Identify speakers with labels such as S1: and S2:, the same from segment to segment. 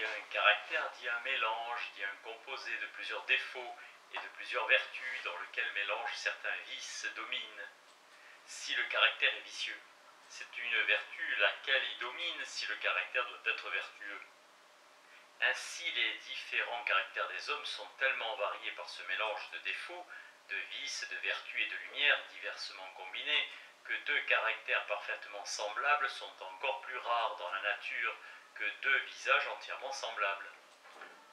S1: dit un caractère dit un mélange, dit un composé de plusieurs défauts et de plusieurs vertus dans lequel mélange certains vices dominent. Si le caractère est vicieux, c'est une vertu laquelle il domine si le caractère doit être vertueux. Ainsi, les différents caractères des hommes sont tellement variés par ce mélange de défauts, de vices, de vertus et de lumières diversement combinés, que deux caractères parfaitement semblables sont encore plus rares dans la nature que deux visages entièrement semblables.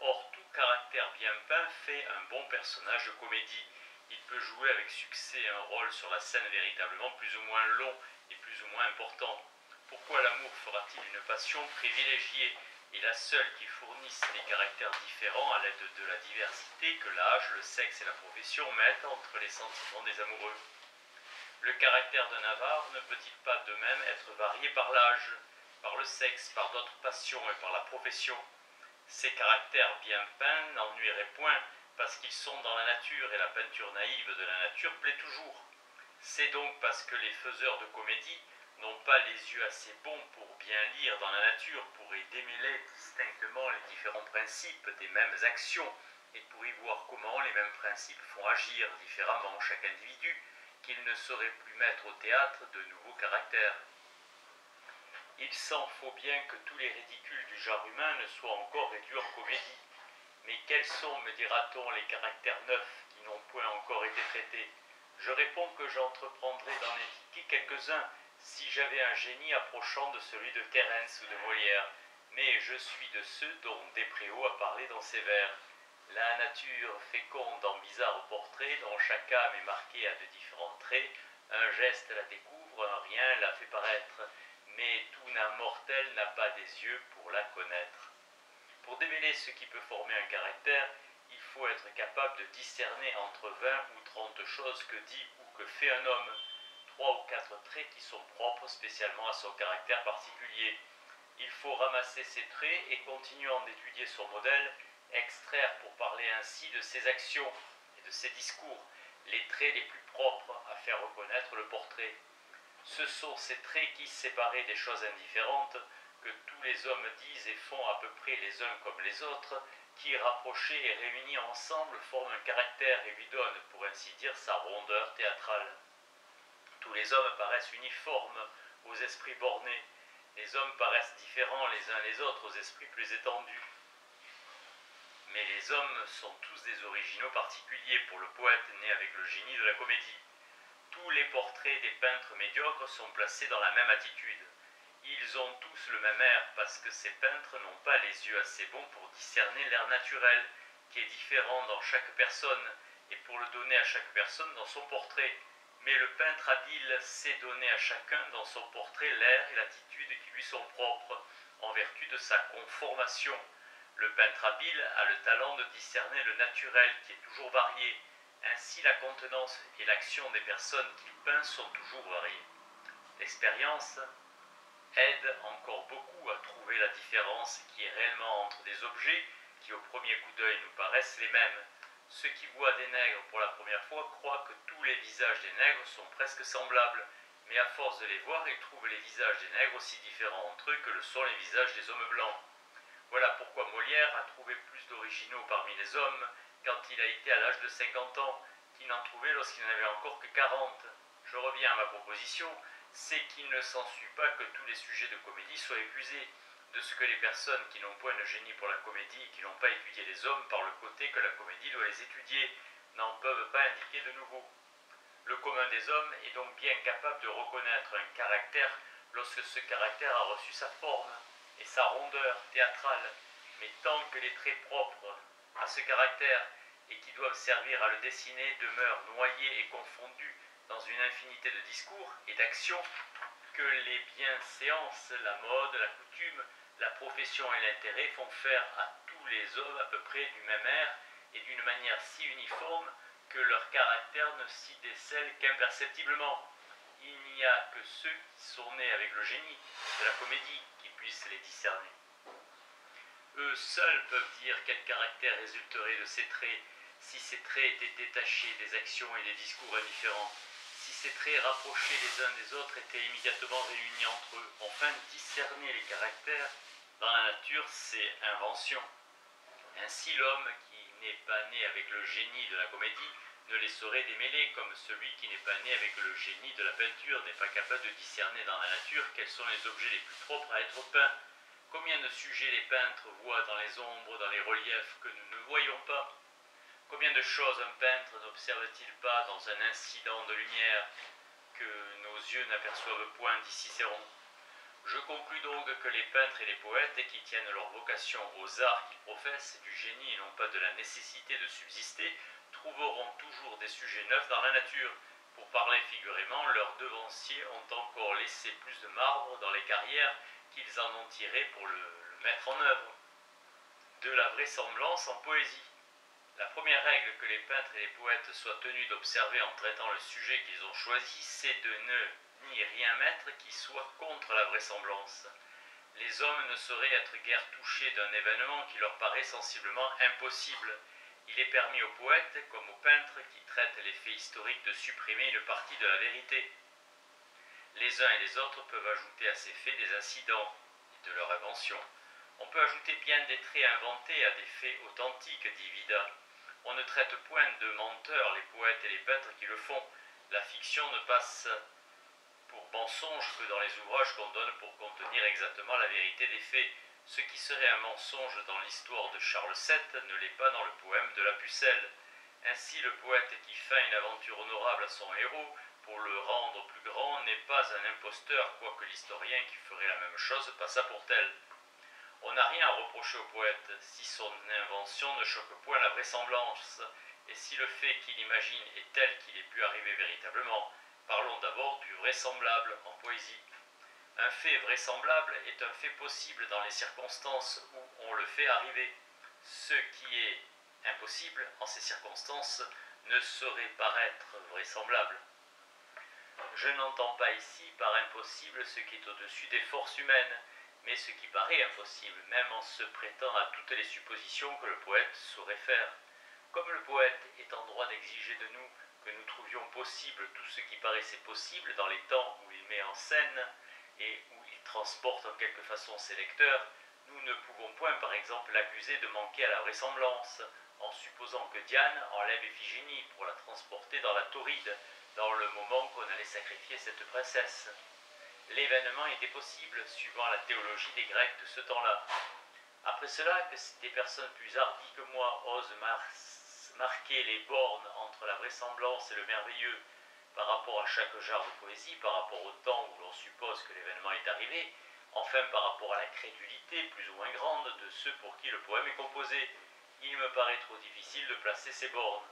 S1: Or, tout caractère bien peint fait un bon personnage de comédie. Il peut jouer avec succès un rôle sur la scène véritablement plus ou moins long et plus ou moins important. Pourquoi l'amour fera-t-il une passion privilégiée et la seule qui fournisse des caractères différents à l'aide de la diversité que l'âge, le sexe et la profession mettent entre les sentiments des amoureux? Le caractère d'un avare ne peut-il pas de même être varié par l'âge, par le sexe, par d'autres passions et par la profession? Ces caractères bien peints n'ennuieraient point parce qu'ils sont dans la nature et la peinture naïve de la nature plaît toujours. C'est donc parce que les faiseurs de comédie n'ont pas les yeux assez bons pour bien lire dans la nature, pour y démêler distinctement les différents principes des mêmes actions et pour y voir comment les mêmes principes font agir différemment chaque individu, qu'ils ne sauraient plus mettre au théâtre de nouveaux caractères. Il s'en faut bien que tous les ridicules du genre humain ne soient encore réduits en comédie. Mais quels sont, me dira-t-on, les caractères neufs qui n'ont point encore été traités? Je réponds que j'entreprendrais d'en étudier quelques-uns si j'avais un génie approchant de celui de Terence ou de Molière, mais je suis de ceux dont Despréaux a parlé dans ses vers. La nature féconde en bizarres portraits, dont chaque âme est marquée à de différents traits, un geste la découvre, un rien la fait paraître, mais tout nain mortel n'a pas des yeux pour la connaître. Pour démêler ce qui peut former un caractère, il faut être capable de discerner entre 20 ou 30 choses que dit ou que fait un homme, 3 ou 4 traits qui sont propres spécialement à son caractère particulier. Il faut ramasser ces traits et, continuant d'étudier son modèle, extraire, pour parler ainsi, de ses actions et de ses discours, les traits les plus propres à faire reconnaître le portrait. Ce sont ces traits qui, séparés des choses indifférentes, que tous les hommes disent et font à peu près les uns comme les autres, qui, rapprochés et réunis ensemble, forment un caractère et lui donnent, pour ainsi dire, sa rondeur théâtrale. Tous les hommes paraissent uniformes aux esprits bornés. Les hommes paraissent différents les uns les autres aux esprits plus étendus. Mais les hommes sont tous des originaux particuliers pour le poète né avec le génie de la comédie. Tous les portraits des peintres médiocres sont placés dans la même attitude. Ils ont tous le même air parce que ces peintres n'ont pas les yeux assez bons pour discerner l'air naturel, qui est différent dans chaque personne, et pour le donner à chaque personne dans son portrait. Mais le peintre habile sait donner à chacun dans son portrait l'air et l'attitude qui lui sont propres, en vertu de sa conformation. Le peintre habile a le talent de discerner le naturel qui est toujours varié. Ainsi, la contenance et l'action des personnes qu'il peint sont toujours variées. L'expérience aide encore beaucoup à trouver la différence qui est réellement entre des objets qui au premier coup d'œil nous paraissent les mêmes. Ceux qui voient des nègres pour la première fois croient que tous les visages des nègres sont presque semblables, mais à force de les voir, ils trouvent les visages des nègres aussi différents entre eux que le sont les visages des hommes blancs. Voilà pourquoi Molière a trouvé plus d'originaux parmi les hommes quand il a été à l'âge de 50 ans, qu'il n'en trouvait lorsqu'il n'avait encore que 40. Je reviens à ma proposition, c'est qu'il ne s'ensuit pas que tous les sujets de comédie soient épuisés, de ce que les personnes qui n'ont point de génie pour la comédie et qui n'ont pas étudié les hommes par le côté que la comédie doit les étudier, n'en peuvent pas indiquer de nouveau. Le commun des hommes est donc bien capable de reconnaître un caractère lorsque ce caractère a reçu sa forme et sa rondeur théâtrale, mais tant que les traits propres à ce caractère et qui doivent servir à le dessiner demeurent noyés et confondus dans une infinité de discours et d'actions, que les bienséances, la mode, la coutume, la profession et l'intérêt font faire à tous les hommes à peu près du même air et d'une manière si uniforme que leur caractère ne s'y décèle qu'imperceptiblement. Il n'y a que ceux qui sont nés avec le génie de la comédie qui puissent les discerner. Eux seuls peuvent dire quel caractère résulterait de ces traits, si ces traits étaient détachés des actions et des discours indifférents, si ces traits rapprochés les uns des autres étaient immédiatement réunis entre eux. Enfin, discerner les caractères dans la nature nature, c'est invention. Ainsi l'homme qui n'est pas né avec le génie de la comédie ne les saurait démêler, comme celui qui n'est pas né avec le génie de la peinture n'est pas capable de discerner dans la nature quels sont les objets les plus propres à être peints. Combien de sujets les peintres voient dans les ombres, dans les reliefs que nous ne voyons pas? Combien de choses un peintre n'observe-t-il pas dans un incident de lumière que nos yeux n'aperçoivent point, dit Cicéron. Je conclus donc que les peintres et les poètes, qui tiennent leur vocation aux arts qu'ils professent, du génie et non pas de la nécessité de subsister, trouveront toujours des sujets neufs dans la nature. Pour parler figurément, leurs devanciers ont encore laissé plus de marbre dans les carrières qu'ils en ont tiré pour le mettre en œuvre. De la vraisemblance en poésie. La première règle que les peintres et les poètes soient tenus d'observer en traitant le sujet qu'ils ont choisi, c'est de ne ni rien mettre qui soit contre la vraisemblance. Les hommes ne sauraient être guère touchés d'un événement qui leur paraît sensiblement impossible. Il est permis aux poètes, comme aux peintres qui traitent les faits historiques, de supprimer une partie de la vérité. Les uns et les autres peuvent ajouter à ces faits des incidents de leur invention. On peut ajouter bien des traits inventés à des faits authentiques, dit Vida. On ne traite point de menteurs les poètes et les peintres qui le font. La fiction ne passe pour mensonge que dans les ouvrages qu'on donne pour contenir exactement la vérité des faits. Ce qui serait un mensonge dans l'histoire de Charles VII ne l'est pas dans le poème de la Pucelle. Ainsi, le poète qui feint une aventure honorable à son héros pour le rendre plus grand n'est pas un imposteur, quoique l'historien qui ferait la même chose passât pour tel. On n'a rien à reprocher au poète si son invention ne choque point la vraisemblance, et si le fait qu'il imagine est tel qu'il ait pu arriver véritablement. Parlons d'abord du vraisemblable en poésie. Un fait vraisemblable est un fait possible dans les circonstances où on le fait arriver. Ce qui est impossible en ces circonstances ne saurait paraître vraisemblable. Je n'entends pas ici par impossible ce qui est au-dessus des forces humaines, mais ce qui paraît impossible, même en se prêtant à toutes les suppositions que le poète saurait faire. Comme le poète est en droit d'exiger de nous que nous trouvions possible tout ce qui paraissait possible dans les temps où il met en scène et où il transporte en quelque façon ses lecteurs, nous ne pouvons point par exemple l'accuser de manquer à la vraisemblance, en supposant que Diane enlève Iphigénie pour la transporter dans la Tauride, dans le moment qu'on allait sacrifier cette princesse. L'événement était possible, suivant la théologie des Grecs de ce temps-là. Après cela, que des personnes plus hardies que moi osent marquer les bornes entre la vraisemblance et le merveilleux par rapport à chaque genre de poésie, par rapport au temps où l'on suppose que l'événement est arrivé, enfin par rapport à la crédulité plus ou moins grande de ceux pour qui le poème est composé, il me paraît trop difficile de placer ces bornes.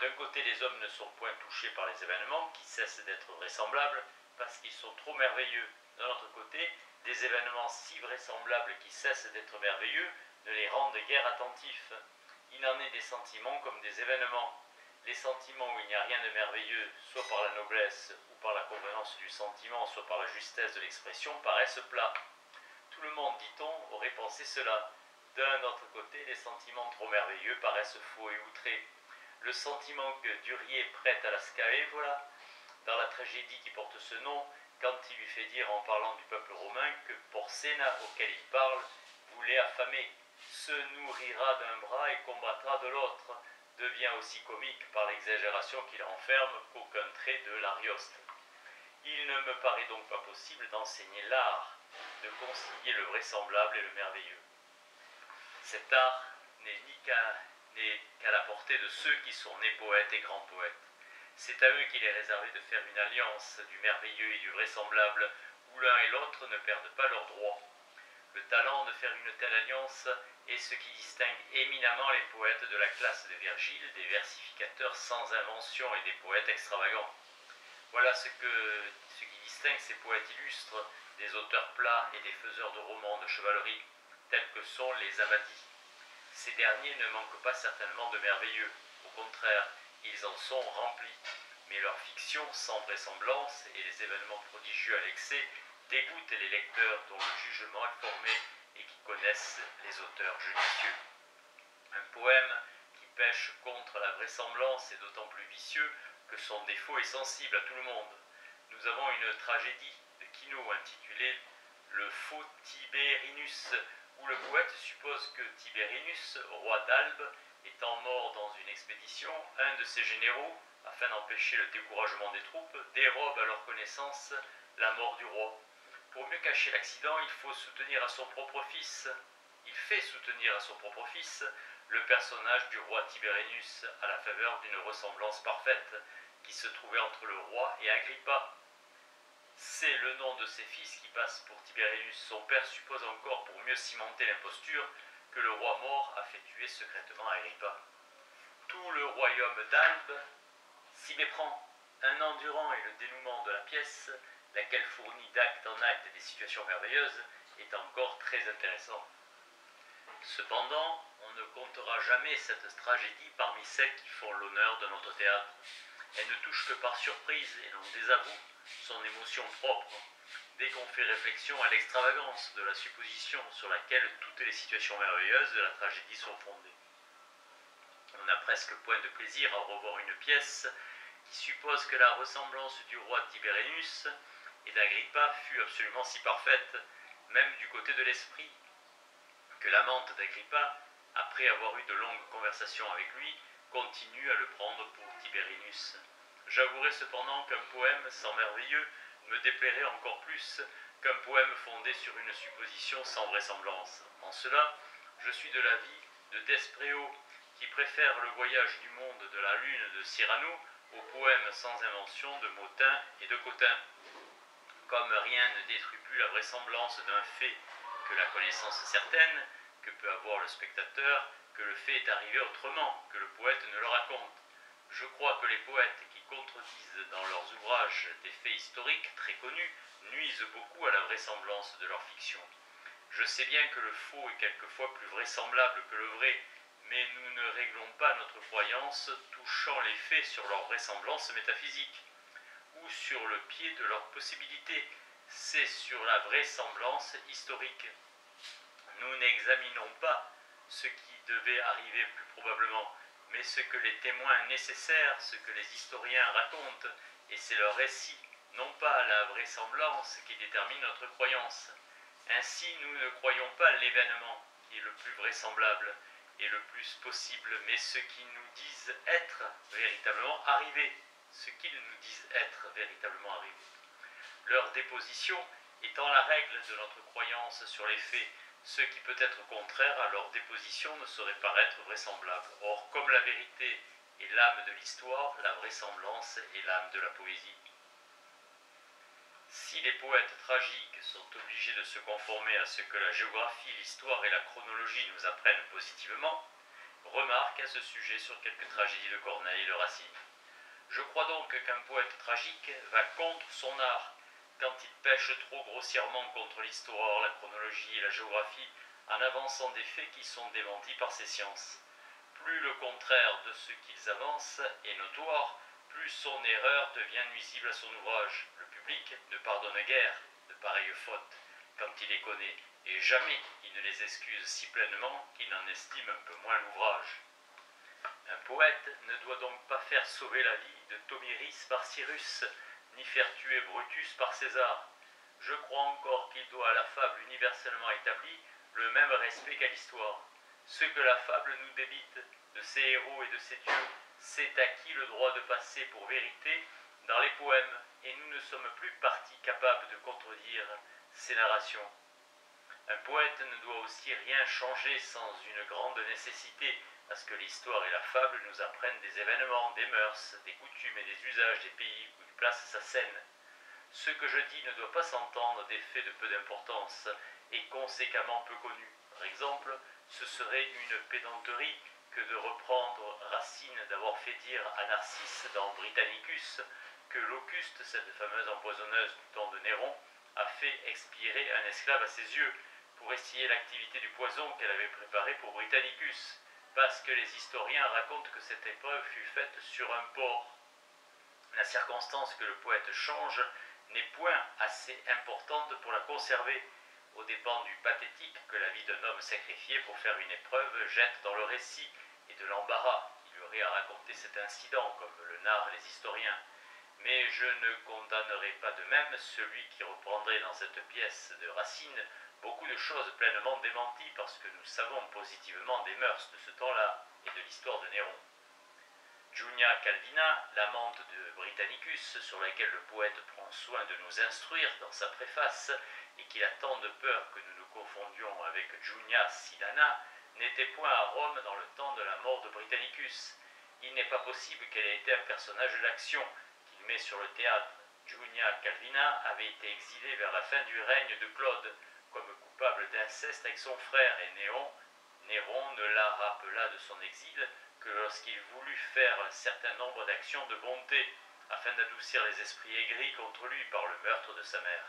S1: D'un côté, les hommes ne sont point touchés par les événements qui cessent d'être vraisemblables parce qu'ils sont trop merveilleux. D'un autre côté, des événements si vraisemblables qui cessent d'être merveilleux ne les rendent guère attentifs. Il en est des sentiments comme des événements. Les sentiments où il n'y a rien de merveilleux, soit par la noblesse ou par la convenance du sentiment, soit par la justesse de l'expression, paraissent plats. Tout le monde, dit-on, aurait pensé cela. D'un autre côté, les sentiments trop merveilleux paraissent faux et outrés. Le sentiment que Durier prête à la Scaevola, dans la tragédie qui porte ce nom, quand il lui fait dire en parlant du peuple romain que Porcena, auquel il parle, voulait affamer, se nourrira d'un bras et combattra de l'autre, devient aussi comique par l'exagération qu'il renferme qu'aucun trait de l'Arioste. Il ne me paraît donc pas possible d'enseigner l'art, de concilier le vraisemblable et le merveilleux. Cet art n'est qu'à la portée de ceux qui sont nés poètes et grands poètes. C'est à eux qu'il est réservé de faire une alliance du merveilleux et du vraisemblable, où l'un et l'autre ne perdent pas leurs droits. Le talent de faire une telle alliance est ce qui distingue éminemment les poètes de la classe de Virgile, des versificateurs sans invention et des poètes extravagants. Voilà ce qui distingue ces poètes illustres des auteurs plats et des faiseurs de romans de chevalerie, tels que sont les Amadis. Ces derniers ne manquent pas certainement de merveilleux, au contraire, ils en sont remplis, mais leur fiction sans vraisemblance et les événements prodigieux à l'excès dégoûtent les lecteurs dont le jugement est formé et qui connaissent les auteurs judicieux. Un poème qui pêche contre la vraisemblance est d'autant plus vicieux que son défaut est sensible à tout le monde. Nous avons une tragédie de Quinault intitulée « Le Photibérinus » où le poète suppose que Tiberinus, roi d'Albe, étant mort dans une expédition, un de ses généraux, afin d'empêcher le découragement des troupes, dérobe à leur connaissance la mort du roi. Pour mieux cacher l'accident, il fait soutenir à son propre fils le personnage du roi Tiberinus à la faveur d'une ressemblance parfaite qui se trouvait entre le roi et Agrippa. C'est le nom de ses fils qui passe pour Tiberinus. Son père suppose encore, pour mieux cimenter l'imposture, que le roi mort a fait tuer secrètement Agrippa. Tout le royaume d'Albe s'y méprend. Un an durant et le dénouement de la pièce, laquelle fournit d'acte en acte des situations merveilleuses, est encore très intéressant. Cependant, on ne comptera jamais cette tragédie parmi celles qui font l'honneur de notre théâtre. Elle ne touche que par surprise et non désavoue son émotion propre, dès qu'on fait réflexion à l'extravagance de la supposition sur laquelle toutes les situations merveilleuses de la tragédie sont fondées. On n'a presque point de plaisir à revoir une pièce qui suppose que la ressemblance du roi Tiberinus et d'Agrippa fut absolument si parfaite, même du côté de l'esprit, que l'amante d'Agrippa, après avoir eu de longues conversations avec lui, continue à le prendre pour Tiberinus. J'avouerai cependant qu'un poème sans merveilleux me déplairait encore plus qu'un poème fondé sur une supposition sans vraisemblance. En cela, je suis de l'avis de Despréaux, qui préfère le voyage du monde de la lune de Cyrano au poème sans invention de Motin et de Cotin. Comme rien ne détruit plus la vraisemblance d'un fait que la connaissance certaine que peut avoir le spectateur, que le fait est arrivé autrement, que le poète ne le raconte. Je crois que les poètes qui contredisent dans leurs ouvrages des faits historiques très connus nuisent beaucoup à la vraisemblance de leur fiction. Je sais bien que le faux est quelquefois plus vraisemblable que le vrai, mais nous ne réglons pas notre croyance touchant les faits sur leur vraisemblance métaphysique ou sur le pied de leurs possibilités, c'est sur la vraisemblance historique. Nous n'examinons pas ce qui devait arriver plus probablement, mais ce que les témoins nécessaires, ce que les historiens racontent, et c'est leur récit, non pas la vraisemblance qui détermine notre croyance. Ainsi, nous ne croyons pas l'événement qui est le plus vraisemblable et le plus possible, mais ce qu'ils nous disent être véritablement arrivé, Leur déposition étant la règle de notre croyance sur les faits, ce qui peut être contraire à leur déposition ne saurait paraître vraisemblable. Or, comme la vérité est l'âme de l'histoire, la vraisemblance est l'âme de la poésie. Si les poètes tragiques sont obligés de se conformer à ce que la géographie, l'histoire et la chronologie nous apprennent positivement, remarque à ce sujet sur quelques tragédies de Corneille et de Racine. Je crois donc qu'un poète tragique va contre son art quand il pêche trop grossièrement contre l'histoire, la chronologie et la géographie en avançant des faits qui sont démentis par ces sciences. Plus le contraire de ce qu'ils avancent est notoire, plus son erreur devient nuisible à son ouvrage. Le public ne pardonne guère de pareilles fautes quand il les connaît, et jamais il ne les excuse si pleinement qu'il en estime un peu moins l'ouvrage. Un poète ne doit donc pas faire sauver la vie de Tomiris par Cyrus, ni faire tuer Brutus par César. Je crois encore qu'il doit à la fable universellement établie le même respect qu'à l'histoire. Ce que la fable nous débite de ses héros et de ses dieux, c'est acquis le droit de passer pour vérité dans les poèmes, et nous ne sommes plus partis capables de contredire ces narrations. Un poète ne doit aussi rien changer sans une grande nécessité, à ce que l'histoire et la fable nous apprennent des événements, des mœurs, des coutumes et des usages des pays où il place sa scène. Ce que je dis ne doit pas s'entendre des faits de peu d'importance et conséquemment peu connus. Par exemple, ce serait une pédanterie que de reprendre Racine d'avoir fait dire à Narcisse dans Britannicus que Locuste, cette fameuse empoisonneuse du temps de Néron, a fait expirer un esclave à ses yeux pour essayer l'activité du poison qu'elle avait préparé pour Britannicus, parce que les historiens racontent que cette épreuve fut faite sur un porc. La circonstance que le poète change n'est point assez importante pour la conserver, aux dépens du pathétique que la vie d'un homme sacrifié pour faire une épreuve jette dans le récit, et de l'embarras qu'il y aurait à raconter cet incident, comme le narrent les historiens. Mais je ne condamnerai pas de même celui qui reprendrait dans cette pièce de Racine beaucoup de choses pleinement démenties parce que nous savons positivement des mœurs de ce temps-là et de l'histoire de Néron. Junia Calvina, l'amante de Britannicus, sur laquelle le poète prend soin de nous instruire dans sa préface, et qu'il a tant de peur que nous nous confondions avec Junia Silana, n'était point à Rome dans le temps de la mort de Britannicus. Il n'est pas possible qu'elle ait été un personnage d'action qu'il met sur le théâtre. Junia Calvina avait été exilée vers la fin du règne de Claude, comme coupable d'inceste avec son frère, et Néron ne la rappela de son exil que lorsqu'il voulut faire un certain nombre d'actions de bonté, afin d'adoucir les esprits aigris contre lui par le meurtre de sa mère.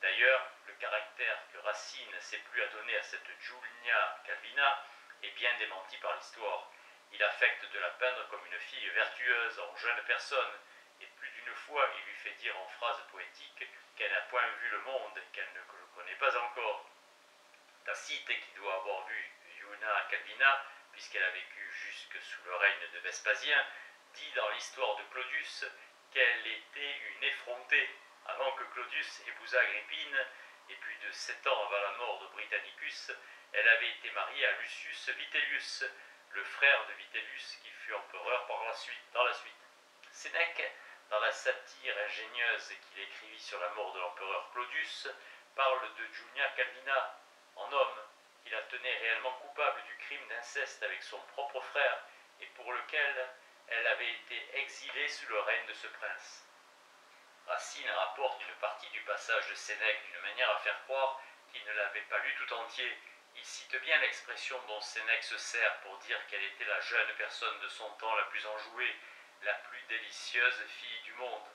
S1: D'ailleurs, le caractère que Racine s'est plu à donner à cette Julia Calvina est bien démenti par l'histoire. Il affecte de la peindre comme une fille vertueuse en jeune personne, et plus d'une fois il lui fait dire en phrases poétiques qu'elle n'a point vu le monde, qu'elle ne le connaît pas encore. Tacite, qui doit avoir vu Julia Calvina, puisqu'elle a vécu jusque sous le règne de Vespasien, dit dans l'histoire de Claudius qu'elle était une effrontée. Avant que Claudius épousât Agrippine, et plus de 7 ans avant la mort de Britannicus, elle avait été mariée à Lucius Vitellius, le frère de Vitellius qui fut empereur dans la suite. Sénèque, dans la satire ingénieuse qu'il écrivit sur la mort de l'empereur Claudius, parle de Julia Calvina en homme, qui la tenait réellement coupable du crime d'inceste avec son propre frère, et pour lequel elle avait été exilée sous le règne de ce prince. Racine rapporte une partie du passage de Sénèque d'une manière à faire croire qu'il ne l'avait pas lu tout entier. Il cite bien l'expression dont Sénèque se sert pour dire qu'elle était la jeune personne de son temps la plus enjouée, la plus délicieuse fille du monde.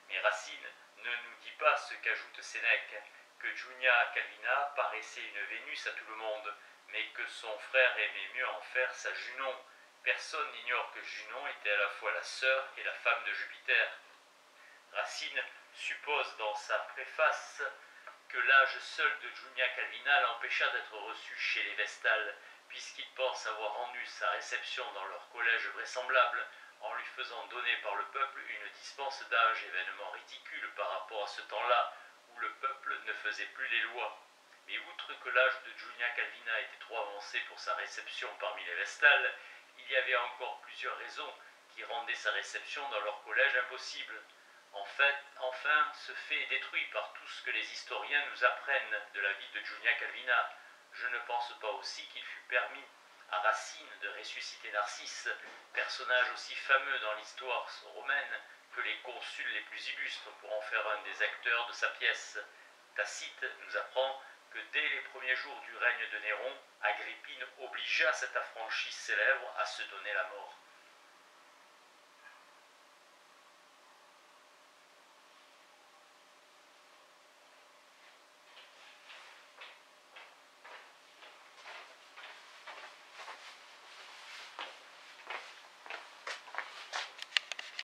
S1: Mais Racine ne nous dit pas ce qu'ajoute Sénèque, que Julia Calvina paraissait une Vénus à tout le monde, mais que son frère aimait mieux en faire sa Junon. Personne n'ignore que Junon était à la fois la sœur et la femme de Jupiter. Racine suppose dans sa préface que l'âge seul de Julia Calvina l'empêcha d'être reçu chez les Vestales, puisqu'il pense avoir rendu sa réception dans leur collège vraisemblable en lui faisant donner par le peuple une dispense d'âge, événement ridicule par rapport à ce temps-là où le peuple ne faisait plus les lois. Mais outre que l'âge de Julia Calvina était trop avancé pour sa réception parmi les Vestales, il y avait encore plusieurs raisons qui rendaient sa réception dans leur collège impossible. Enfin, ce fait est détruit par tout ce que les historiens nous apprennent de la vie de Julia Calvina. Je ne pense pas aussi qu'il fut permis à Racine de ressusciter Narcisse, personnage aussi fameux dans l'histoire romaine que les consuls les plus illustres, pour en faire un des acteurs de sa pièce. Tacite nous apprend que dès les premiers jours du règne de Néron, Agrippine obligea cet affranchi célèbre à se donner la mort.